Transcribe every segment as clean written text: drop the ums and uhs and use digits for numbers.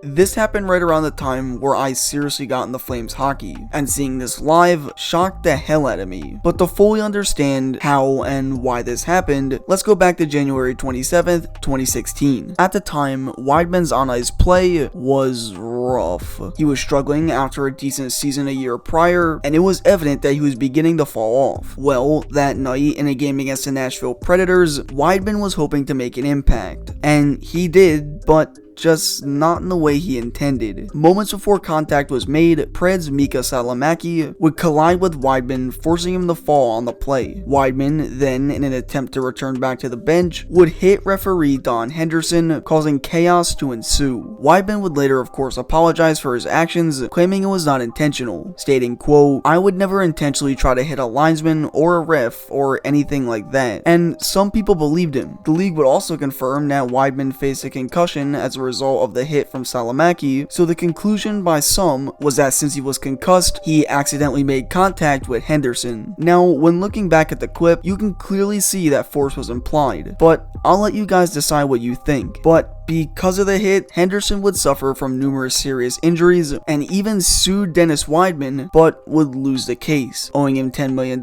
This happened right around the time where I seriously got into Flames hockey, and seeing this live shocked the hell out of me. But to fully understand how and why this happened, let's go back to January 27th, 2016. At the time, Wideman's on-ice play was rough. He was struggling after a decent season a year prior, and it was evident that he was beginning to fall off. Well, that night in a game against the Nashville Predators, Wideman was hoping to make an impact, and he did, but just not in the way he intended. Moments before contact was made, Pred's Mika Salamaki would collide with Wideman, forcing him to fall on the play. Wideman then, in an attempt to return back to the bench, would hit referee Don Henderson, causing chaos to ensue. Wideman would later of course apologize for his actions, claiming it was not intentional, stating, quote, "I would never intentionally try to hit a linesman or a ref or anything like that," and some people believed him. The league would also confirm that Wideman faced a concussion as a result of the hit from Salamaki, so the conclusion by some was that since he was concussed, he accidentally made contact with Henderson. Now, when looking back at the clip, you can clearly see that force was implied, but I'll let you guys decide what you think. But because of the hit, Henderson would suffer from numerous serious injuries and even sued Dennis Wideman, but would lose the case, owing him $10 million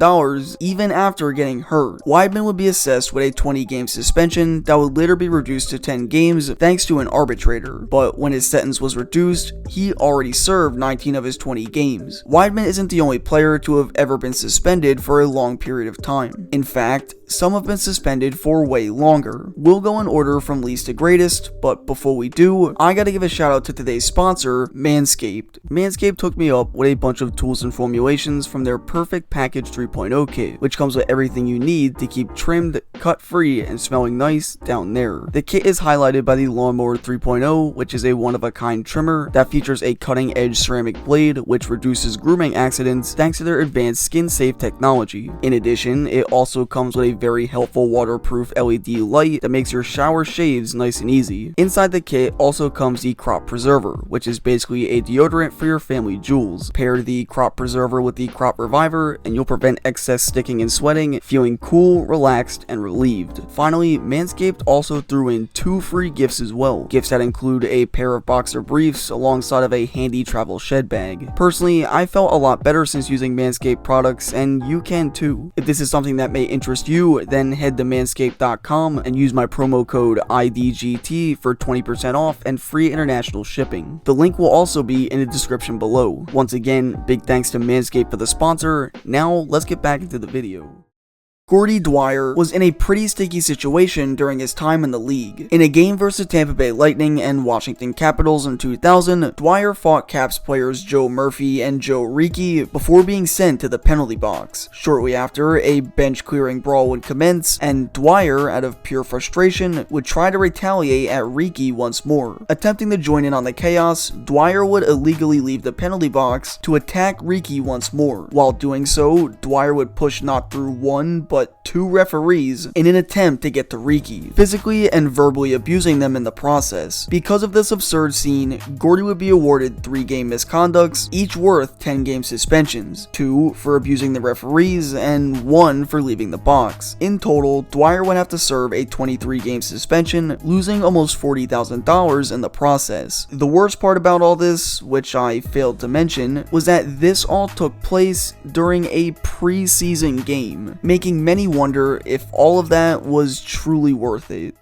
even after getting hurt. Wideman would be assessed with a 20-game suspension that would later be reduced to 10 games thanks to an arbitrator, but when his sentence was reduced, he already served 19 of his 20 games. Wideman isn't the only player to have ever been suspended for a long period of time. In fact, some have been suspended for way longer. We'll go in order from least to greatest, but before we do, I gotta give a shout out to today's sponsor, Manscaped. Manscaped hooked me up with a bunch of tools and formulations from their Perfect Package 3.0 kit, which comes with everything you need to keep trimmed, cut free, and smelling nice down there. The kit is highlighted by the Lawnmower 3.0, which is a one-of-a-kind trimmer that features a cutting-edge ceramic blade which reduces grooming accidents thanks to their advanced skin-safe technology. In addition, it also comes with a very helpful waterproof LED light that makes your shower shaves nice and easy. Inside the kit also comes the Crop Preserver, which is basically a deodorant for your family jewels. Pair the Crop Preserver with the Crop Reviver and you'll prevent excess sticking and sweating, feeling cool, relaxed, and relieved. Finally, Manscaped also threw in 2 free gifts as well. Gifts that include a pair of boxer briefs alongside of a handy travel shed bag. Personally, I felt a lot better since using Manscaped products, and you can too. If this is something that may interest you, then head to manscaped.com and use my promo code IDGT for 20% off and free international shipping. The link will also be in the description below. Once again, big thanks to Manscaped for the sponsor. Now let's get back into the video. Gordy Dyer was in a pretty sticky situation during his time in the league. In a game versus Tampa Bay Lightning and Washington Capitals in 2000, Dyer fought Caps players Joe Murphy and Joe Ricci before being sent to the penalty box. Shortly after, a bench-clearing brawl would commence, and Dyer, out of pure frustration, would try to retaliate at Ricci once more. Attempting to join in on the chaos, Dyer would illegally leave the penalty box to attack Ricci once more. While doing so, Dyer would push not through one, but 2 referees in an attempt to get to Ricci, physically and verbally abusing them in the process. Because of this absurd scene, Gordy would be awarded 3 game misconducts, each worth 10 game suspensions, 2 for abusing the referees, and 1 for leaving the box. In total, Dyer would have to serve a 23 game suspension, losing almost $40,000 in the process. The worst part about all this, which I failed to mention, was that this all took place during a preseason game, making many wonder if all of that was truly worth it.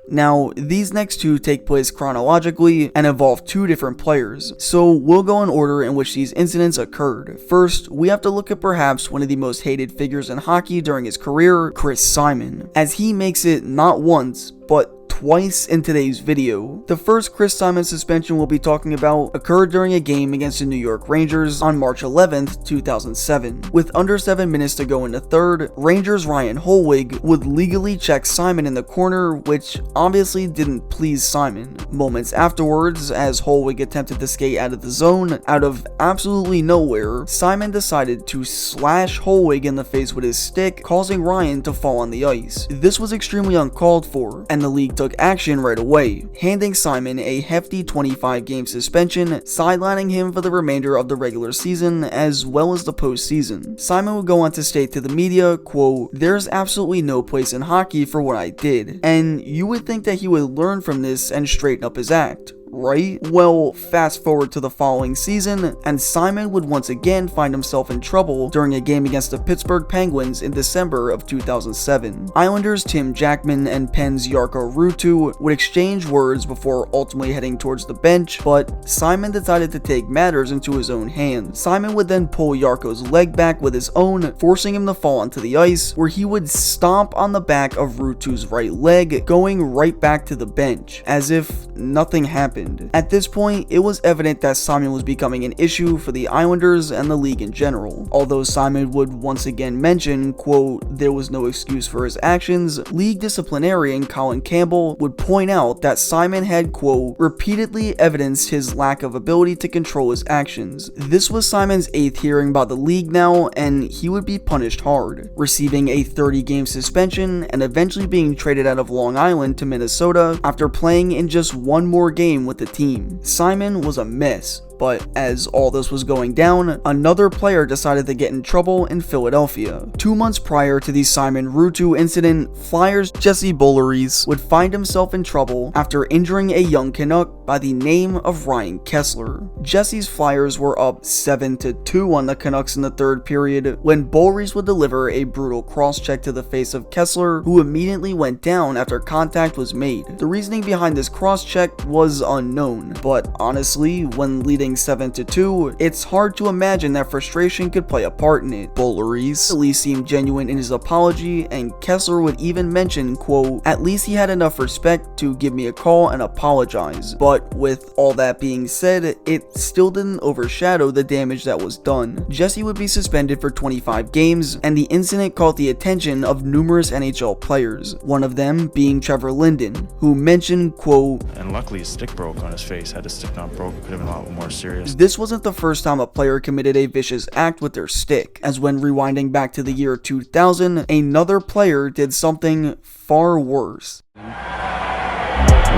Now, these next 2 take place chronologically and involve 2 different players, so we'll go in order in which these incidents occurred. First, we have to look at perhaps one of the most hated figures in hockey during his career, Chris Simon, as he makes it not once, but twice in today's video. The first Chris Simon suspension we'll be talking about occurred during a game against the New York Rangers on March 11th, 2007. With under 7 minutes to go in the third, Rangers Ryan Holwig would legally check Simon in the corner, which obviously didn't please Simon. Moments afterwards, as Holwig attempted to skate out of the zone, out of absolutely nowhere, Simon decided to slash Holwig in the face with his stick, causing Ryan to fall on the ice. This was extremely uncalled for, and the league took took action right away, handing Simon a hefty 25-game suspension, sidelining him for the remainder of the regular season as well as the postseason. Simon would go on to state to the media, quote, "There's absolutely no place in hockey for what I did," and you would think that he would learn from this and straighten up his act, right? Well, fast forward to the following season, and Simon would once again find himself in trouble during a game against the Pittsburgh Penguins in December of 2007. Islanders' Tim Jackman and Penn's Jarkko Ruutu would exchange words before ultimately heading towards the bench, but Simon decided to take matters into his own hands. Simon would then pull Jarkko's leg back with his own, forcing him to fall onto the ice, where he would stomp on the back of Ruutu's right leg, going right back to the bench, as if nothing happened. At this point, it was evident that Simon was becoming an issue for the Islanders and the league in general. Although Simon would once again mention, quote, "There was no excuse for his actions," league disciplinarian Colin Campbell would point out that Simon had, quote, "repeatedly evidenced his lack of ability to control his actions." This was Simon's 8th hearing by the league now, and he would be punished hard, receiving a 30-game suspension and eventually being traded out of Long Island to Minnesota after playing in just one more game with the team. Simon was a mess. But as all this was going down, another player decided to get in trouble in Philadelphia. 2 months prior to the Simon Ruutu incident, Flyers' Jesse Boulerice would find himself in trouble after injuring a young Canuck by the name of Ryan Kesler. Jesse's Flyers were up 7-2 on the Canucks in the third period when Boulerice would deliver a brutal cross-check to the face of Kesler, who immediately went down after contact was made. The reasoning behind this cross-check was unknown, but honestly, when leading 7-2, it's hard to imagine that frustration could play a part in it. Boulerice at least seemed genuine in his apology, and Kesler would even mention, quote, "At least he had enough respect to give me a call and apologize." But with all that being said, it still didn't overshadow the damage that was done. Jesse would be suspended for 25 games, and the incident caught the attention of numerous NHL players, one of them being Trevor Linden, who mentioned, quote, "And luckily his stick broke on his face. Had his stick not broke, it could have been a lot more serious." This wasn't the first time a player committed a vicious act with their stick, as when rewinding back to the year 2000, another player did something far worse.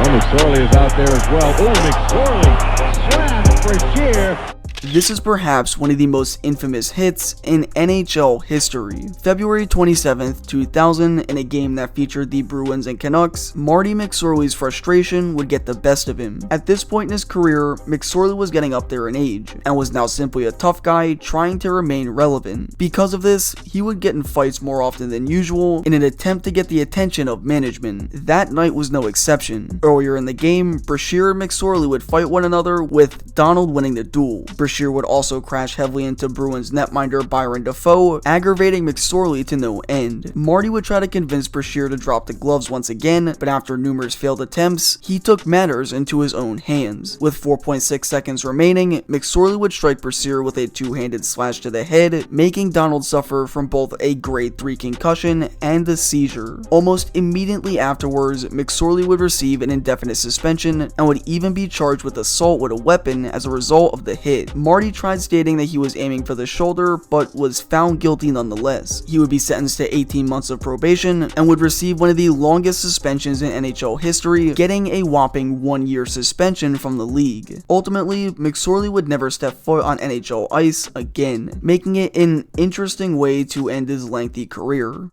McSorley is out there as well. Oh, McSorley slapped for sheer. This is perhaps one of the most infamous hits in NHL history. February 27th, 2000, in a game that featured the Bruins and Canucks, Marty McSorley's frustration would get the best of him. At this point in his career, McSorley was getting up there in age, and was now simply a tough guy trying to remain relevant. Because of this, he would get in fights more often than usual in an attempt to get the attention of management. That night was no exception. Earlier in the game, Brashear and McSorley would fight one another, with Donald winning the duel. Brashear would also crash heavily into Bruins netminder Byron Dafoe, aggravating McSorley to no end. Marty would try to convince Brashear to drop the gloves once again, but after numerous failed attempts, he took matters into his own hands. With 4.6 seconds remaining, McSorley would strike Brashear with a two-handed slash to the head, making Donald suffer from both a grade 3 concussion and a seizure. Almost immediately afterwards, McSorley would receive an indefinite suspension and would even be charged with assault with a weapon as a result of the hit. Marty tried stating that he was aiming for the shoulder, but was found guilty nonetheless. He would be sentenced to 18 months of probation and would receive one of the longest suspensions in NHL history, getting a whopping 1-year suspension from the league. Ultimately, McSorley would never step foot on NHL ice again, making it an interesting way to end his lengthy career.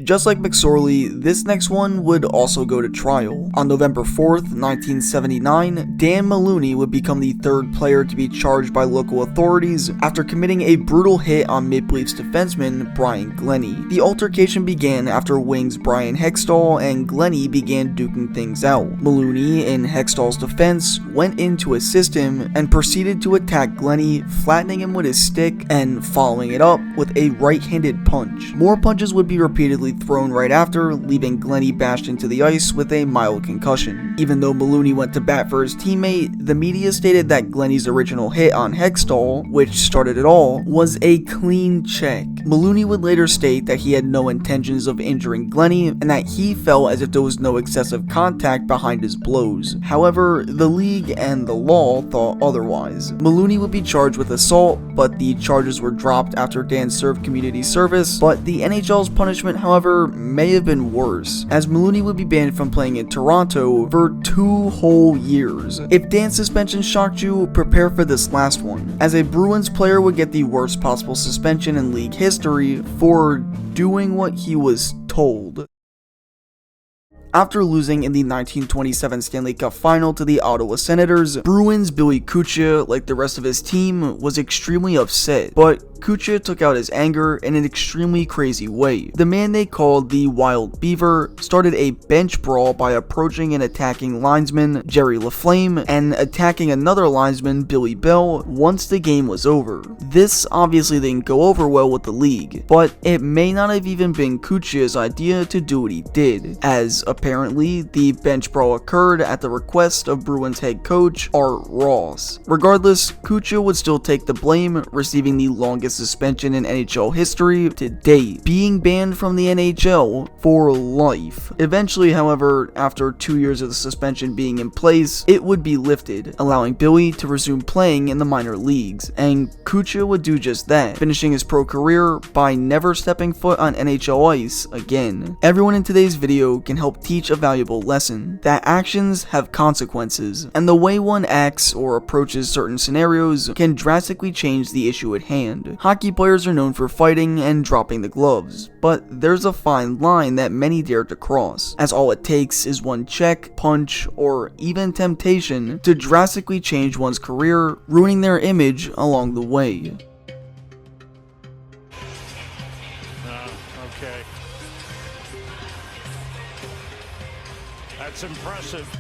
Just like McSorley, this next one would also go to trial. On November 4th, 1979, Dan Maloney would become the third player to be charged by local authorities after committing a brutal hit on Maple Leafs defenseman Brian Glennie. The altercation began after Wings Brian Hextall and Glennie began duking things out. Maloney, in Hextall's defense, went in to assist him and proceeded to attack Glennie, flattening him with his stick and following it up with a right-handed punch. More punches would be repeatedly thrown right after, leaving Glennie bashed into the ice with a mild concussion. Even though Maloney went to bat for his teammate, the media stated that Glennie's original hit on Hextall, which started it all, was a clean check. Maloney would later state that he had no intentions of injuring Glennie and that he felt as if there was no excessive contact behind his blows. However, the league and the law thought otherwise. Maloney would be charged with assault, but the charges were dropped after Dan served community service, but the NHL's punishment, however, however, may have been worse, as Maloney would be banned from playing in Toronto for 2 whole years. If Dan's suspension shocked you, prepare for this last one, as a Bruins player would get the worst possible suspension in league history for doing what he was told. After losing in the 1927 Stanley Cup Final to the Ottawa Senators, Bruins Billy Kucha, like the rest of his team, was extremely upset, but Kucha took out his anger in an extremely crazy way. The man they called the Wild Beaver started a bench brawl by approaching and attacking linesman Jerry Laflame and attacking another linesman Billy Bell once the game was over. This obviously didn't go over well with the league, but it may not have even been Kucha's idea to do what he did, as apparently the bench brawl occurred at the request of Bruins head coach Art Ross. Regardless, Kucha would still take the blame, receiving the longest suspension in NHL history to date, being banned from the NHL for life. Eventually, however, after 2 years of the suspension being in place, it would be lifted, allowing Billy to resume playing in the minor leagues, and Kucha would do just that, finishing his pro career by never stepping foot on NHL ice again. Everyone in today's video can help teach a valuable lesson, that actions have consequences, and the way one acts or approaches certain scenarios can drastically change the issue at hand. Hockey players are known for fighting and dropping the gloves, but there's a fine line that many dare to cross, as all it takes is one check, punch, or even temptation to drastically change one's career, ruining their image along the way. Okay. That's impressive.